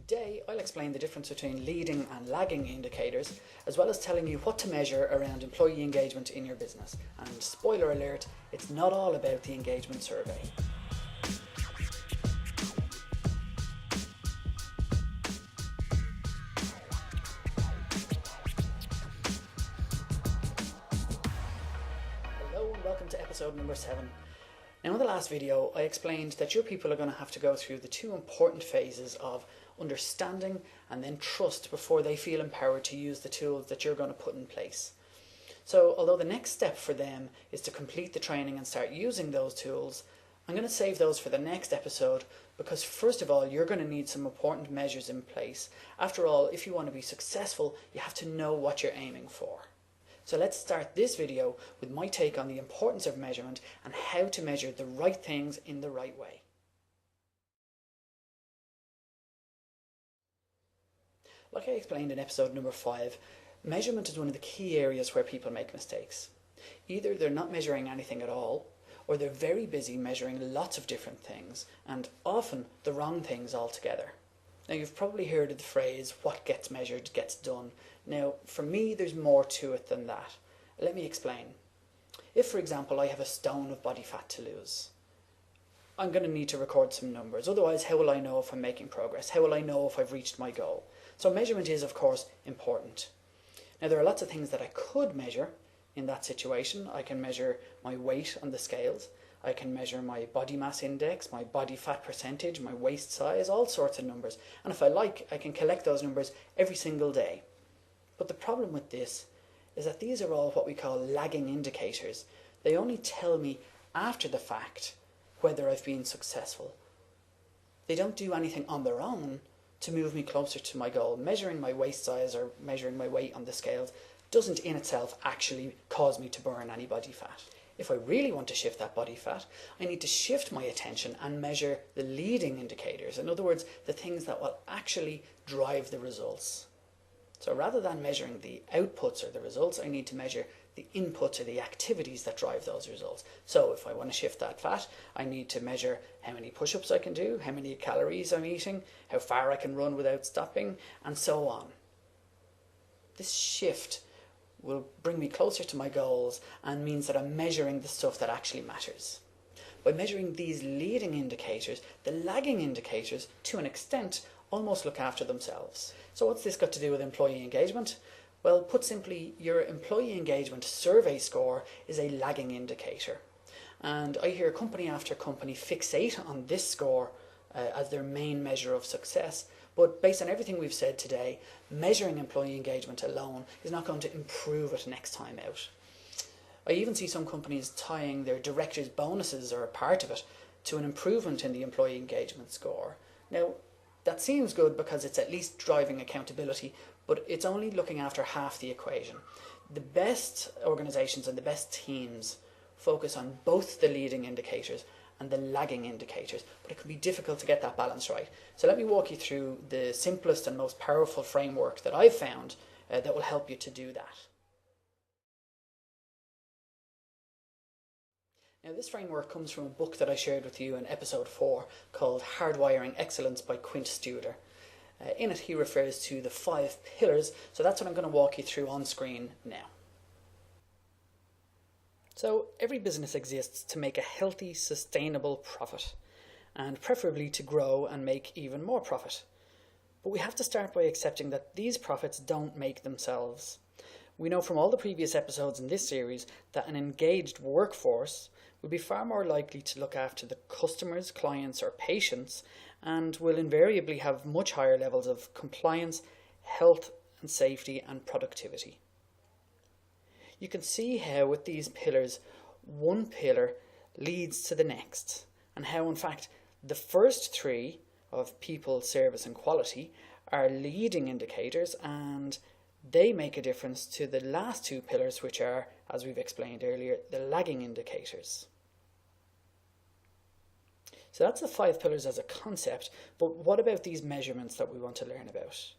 Today, I'll explain the difference between leading and lagging indicators, as well as telling you what to measure around employee engagement in your business. And spoiler alert, it's not all about the engagement survey. Hello and welcome to episode number 7. Now, in the last video, I explained that your people are going to have to go through the two important phases of understanding and then trust before they feel empowered to use the tools that you're going to put in place. So, although the next step for them is to complete the training and start using those tools, I'm going to save those for the next episode because, first of all, you're going to need some important measures in place. After all, if you want to be successful, you have to know what you're aiming for. So let's start this video with my take on the importance of measurement and how to measure the right things in the right way. Like I explained in episode number 5, measurement is one of the key areas where people make mistakes. Either they're not measuring anything at all, or they're very busy measuring lots of different things, and often the wrong things altogether. Now, you've probably heard of the phrase, what gets measured gets done. Now, for me, there's more to it than that. Let me explain. If, for example, I have a stone of body fat to lose, I'm going to need to record some numbers. Otherwise, how will I know if I'm making progress? How will I know if I've reached my goal? So measurement is, of course, important. Now, there are lots of things that I could measure in that situation. I can measure my weight on the scales. I can measure my body mass index, my body fat percentage, my waist size, all sorts of numbers. And if I like, I can collect those numbers every single day. But the problem with this is that these are all what we call lagging indicators. They only tell me after the fact whether I've been successful. They don't do anything on their own to move me closer to my goal. Measuring my waist size or measuring my weight on the scales doesn't in itself actually cause me to burn any body fat. If I really want to shift that body fat, I need to shift my attention and measure the leading indicators. In other words, the things that will actually drive the results. So rather than measuring the outputs or the results, I need to measure the inputs or the activities that drive those results. So if I want to shift that fat, I need to measure how many push-ups I can do, how many calories I'm eating, how far I can run without stopping, and so on. This shift will bring me closer to my goals and means that I'm measuring the stuff that actually matters. By measuring these leading indicators, the lagging indicators, to an extent, almost look after themselves. So what's this got to do with employee engagement? Well, put simply, your employee engagement survey score is a lagging indicator. And I hear company after company fixate on this score as their main measure of success. But based on everything we've said today, measuring employee engagement alone is not going to improve it next time out. I even see some companies tying their directors' bonuses or a part of it to an improvement in the employee engagement score. Now, that seems good because it's at least driving accountability, but it's only looking after half the equation. The best organisations and the best teams focus on both the leading indicators and the lagging indicators, but it can be difficult to get that balance right. So let me walk you through the simplest and most powerful framework that I've found that will help you to do that. Now, this framework comes from a book that I shared with you in episode 4 called Hardwiring Excellence by Quint Studer. In it, he refers to the 5 pillars, so that's what I'm going to walk you through on screen now. So every business exists to make a healthy, sustainable profit, and preferably to grow and make even more profit. But we have to start by accepting that these profits don't make themselves. We know from all the previous episodes in this series that an engaged workforce will be far more likely to look after the customers, clients, or patients, and will invariably have much higher levels of compliance, health and safety, and productivity. You can see how with these pillars, one pillar leads to the next, and how in fact the first 3 of people, service and quality are leading indicators, and they make a difference to the last 2 pillars, which are, as we've explained earlier, the lagging indicators. So that's the 5 pillars as a concept, but what about these measurements that we want to learn about?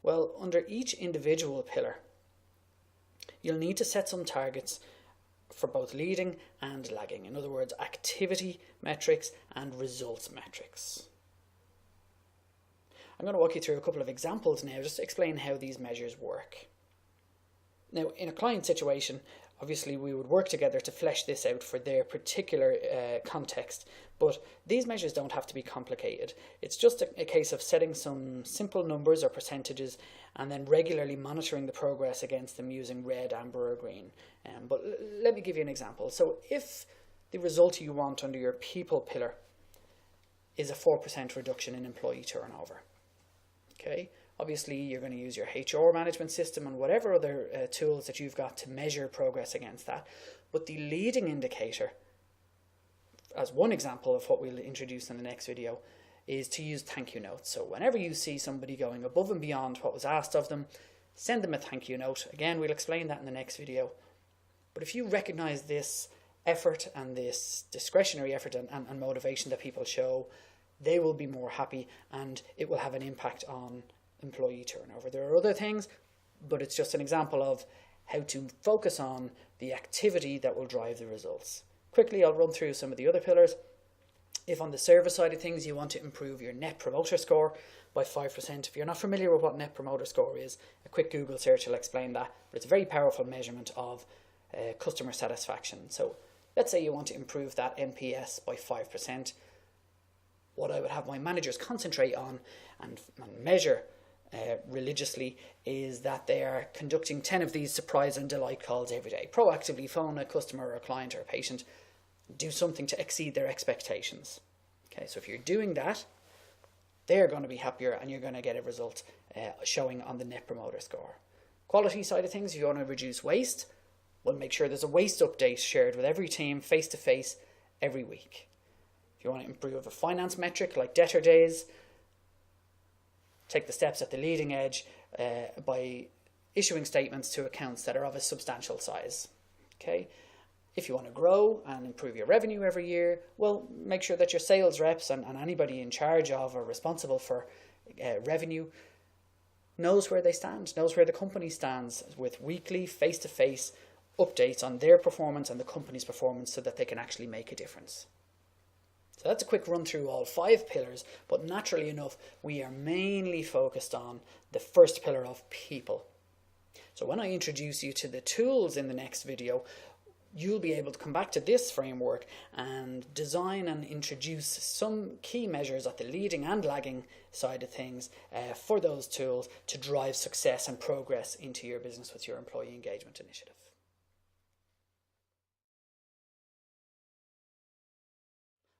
Well, under each individual pillar, you'll need to set some targets for both leading and lagging. In other words, activity metrics and results metrics. I'm going to walk you through a couple of examples now just to explain how these measures work. Now, in a client situation, obviously we would work together to flesh this out for their particular context, but these measures don't have to be complicated. It's just a case of setting some simple numbers or percentages and then regularly monitoring the progress against them using red, amber or green. But let me give you an example. So if the result you want under your people pillar is a 4% reduction in employee turnover, okay? Obviously, you're going to use your HR management system and whatever other tools that you've got to measure progress against that. But the leading indicator, as one example of what we'll introduce in the next video, is to use thank you notes. So whenever you see somebody going above and beyond what was asked of them, send them a thank you note. Again, we'll explain that in the next video. But if you recognize this effort and this discretionary effort and motivation that people show, they will be more happy and it will have an impact on employee turnover. There are other things, but it's just an example of how to focus on the activity that will drive the results. Quickly, I'll run through some of the other pillars. If on the service side of things you want to improve your net promoter score by 5%, if you're not familiar with what net promoter score is, a quick Google search will explain that, but it's a very powerful measurement of customer satisfaction. So let's say you want to improve that NPS by 5%. What I would have my managers concentrate on and measure religiously is that they are conducting 10 of these surprise and delight calls every day. Proactively phone a customer or a client or a patient, do something to exceed their expectations. Okay, so if you're doing that, they're going to be happier and you're going to get a result showing on the net promoter score. Quality side of things, if you want to reduce waste, well, make sure there's a waste update shared with every team face to face every week. If you want to improve a finance metric like debtor days, take the steps at the leading edge by issuing statements to accounts that are of a substantial size. Okay. If you want to grow and improve your revenue every year, well, make sure that your sales reps and anybody in charge of or responsible for revenue knows where they stand, knows where the company stands with weekly face-to-face updates on their performance and the company's performance so that they can actually make a difference. So that's a quick run through all 5 pillars, but naturally enough, we are mainly focused on the first pillar of people. So when I introduce you to the tools in the next video, you'll be able to come back to this framework and design and introduce some key measures at the leading and lagging side of things for those tools to drive success and progress into your business with your employee engagement initiative.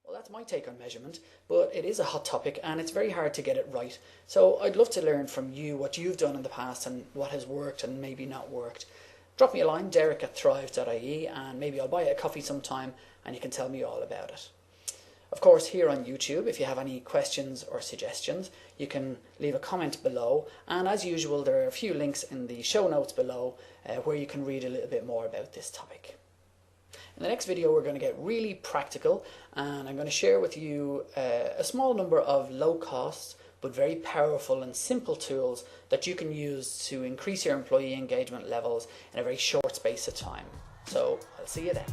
Well, that's my take on measurement, but it is a hot topic and it's very hard to get it right. So I'd love to learn from you what you've done in the past and what has worked and maybe not worked. Drop me a line, derek@thrive.ie, and maybe I'll buy you a coffee sometime and you can tell me all about it. Of course, here on YouTube, if you have any questions or suggestions, you can leave a comment below. And as usual, there are a few links in the show notes below where you can read a little bit more about this topic. In the next video, we're going to get really practical and I'm going to share with you a small number of low cost but very powerful and simple tools that you can use to increase your employee engagement levels in a very short space of time. So I'll see you then.